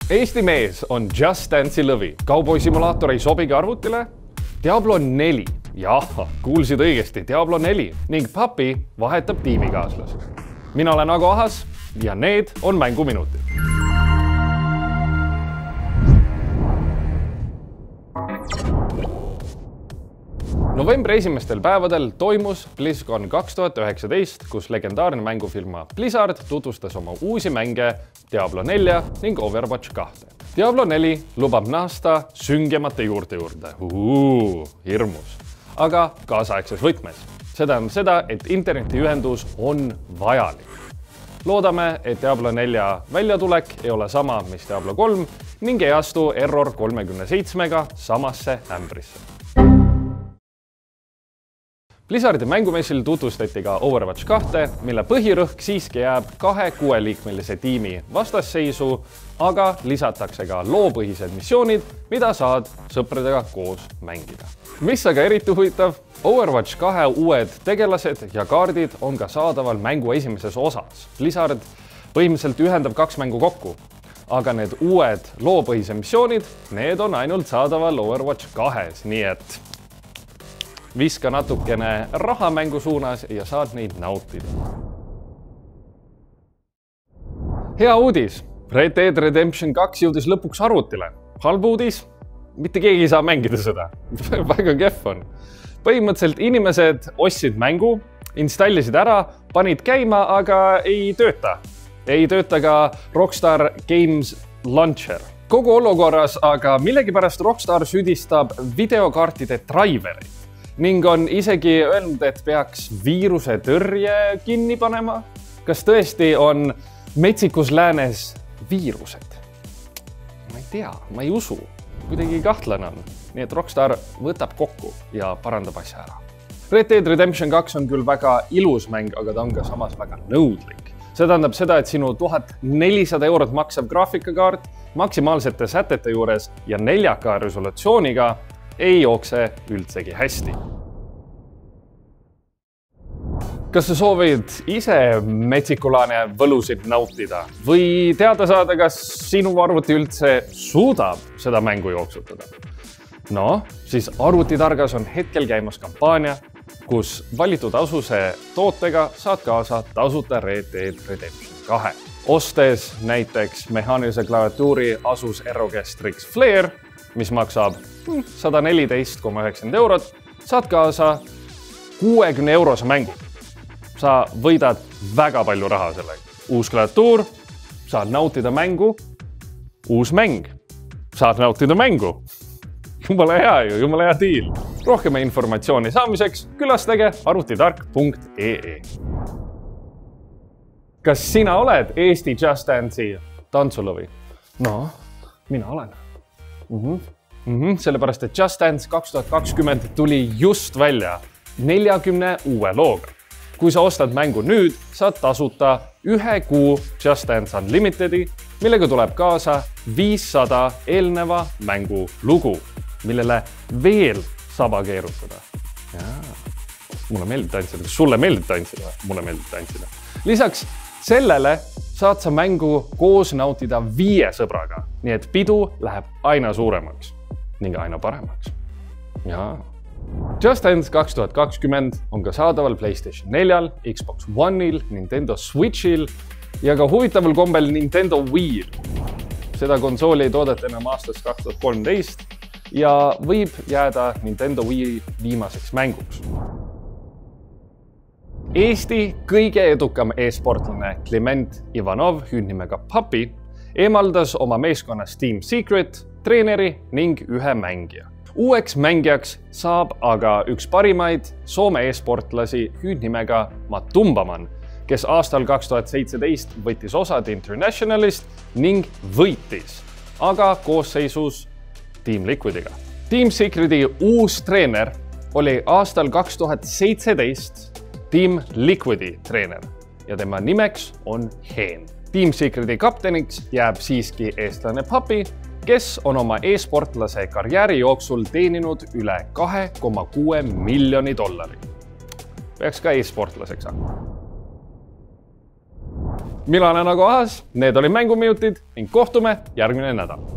Eesti mees on Just Dance'i lõvi. Kauboisimulaator ei sobigi arvutile? Diablo 4. Jah, kuulsid õigesti, Diablo 4 ning Puppy vahetab tiimikaaslasi. Mina olen Ago Ahas ja need on mänguminutid. Novembri esimestel päevadel toimus BlizzCon 2019, kus legendaarne mängufirma Blizzard tutvustas oma uusi mänge Diablo 4 ning Overwatch 2. Diablo 4 lubab naasta süngemate juurte juurde. Hirmus. Aga kaasaegses võtmes. See tähendab seda, et internetiühendus on vajalik. Loodame, et Diablo 4 väljatulek ei ole sama, mis Diablo 3 ning ei astu Error 37-ga samasse ämbrisse. Blizzardi mängumessil tutvustati ka Overwatch 2, mille põhirõhk siiski jääb 2 6-liikmelise tiimi vastasseisu, aga lisatakse ka loopõhised missioonid, mida saad sõpradega koos mängida. Mis aga eriti huvitav, Overwatch 2 uued tegelased ja kaardid on ka saadaval mängu esimeses osas. Blizzard põhimõtteliselt ühendab 2 mängu kokku, aga need uued loopõhised missioonid, need on ainult saadaval Overwatch 2-s, nii et viska natukene raha mängu suunas ja saad neid nautida. Hea uudis! Red Dead Redemption 2 jõudis lõpuks arvutile. Halb uudis? Mitte keegi ei saa mängida seda. Väga kehv on. Põhimõtteliselt inimesed ostsid mängu, installisid ära, panid käima, aga ei tööta. Ei tööta ka Rockstar Games Launcher. Kogu olukorras aga millegipärast Rockstar süüdistab videokaartide drivereid. Ning on isegi öelnud, et peaks viiruse tõrje kinni panema. Kas tõesti on metsikus läänes viirused? Ma ei tea, ma ei usu. Kuidagi kahtlane on. Nii et Rockstar võtab kokku ja parandab asja ära. Red Dead Redemption 2 on küll väga ilus mäng, aga ta on ka samas väga nõudlik. See tähendab seda, et sinu 1400 eurot maksav graafikakaart maksimaalsete sätete juures ja 4K resolutsiooniga ei jookse üldsegi hästi. Kas sa soovid ise metsikulaane võlusid nautida või teada saada, kas sinu arvuti üldse suudab seda mängu jooksutada? No, siis Arvutitargas on hetkel käimas kampaania, kus valitud Asuse tootega saad kaasa tasuta Red Dead Redemption 2. Ostes näiteks mehaanilise klaviatuuri Asus ROG Strix Flare, mis maksab 114,90 eurot, saad kaasa 60 eurose mängu. Sa võidad väga palju raha sellega. Uus klaviatuur, saad nautida mängu, uus mäng, saad nautida mängu. Jumala hea ju, jumala hea diil. Rohkem informatsiooni saamiseks külastage arvutitark.ee. Kas sina oled Eesti Just Dance'i tantsulõvi? No, mina olen. Sellepärast, et Just Dance 2020 tuli just välja 40 uue looga. Kui sa ostad mängu nüüd, saad tasuta 1 kuu Just Dance Unlimitedi, millega tuleb kaasa 500 eelneva mängu lugu, millele veel saba keerutada. Mulle meeldib tantsida. Kas sulle meeldib tantsida? Mulle meeldib tantsida. Lisaks sellele saad sa mängu koos nautida 5 sõbraga, nii et pidu läheb aina suuremaks ning aina paremaks. Just Dance 2020 on ka saadaval PlayStation 4-l, Xbox One'il, Nintendo Switch'il ja ka huvitaval kombel Nintendo Wii'l. Seda konsooli ei toodeta enam aastast 2013 ja võib jääda Nintendo Wii viimaseks mänguks. Eesti kõige edukam e-sportlane Klement Ivanov, hüüdnimega Puppy, eemaldas oma meeskonnas Team Secret, treeneri ning 1 mängija. Uueks mängijaks saab aga üks parimaid Soome e-sportlasi hüüdnimega Matumbaman, kes aastal 2017 võttis osad Internationalist ning võitis, aga koosseisus Team Liquidiga. Team Secreti uus treener oli aastal 2017 Team Liquidi treener ja tema nimeks on Heen. Team Secreti kapteniks jääb siiski eestlane Puppy, kes on oma e-sportlase karjääri jooksul teeninud üle 2,6 miljoni $. Peaks ka e-sportlaseks saama. mina olen Ago Ahas, need olid mänguminutid ning kohtume järgmine nädal.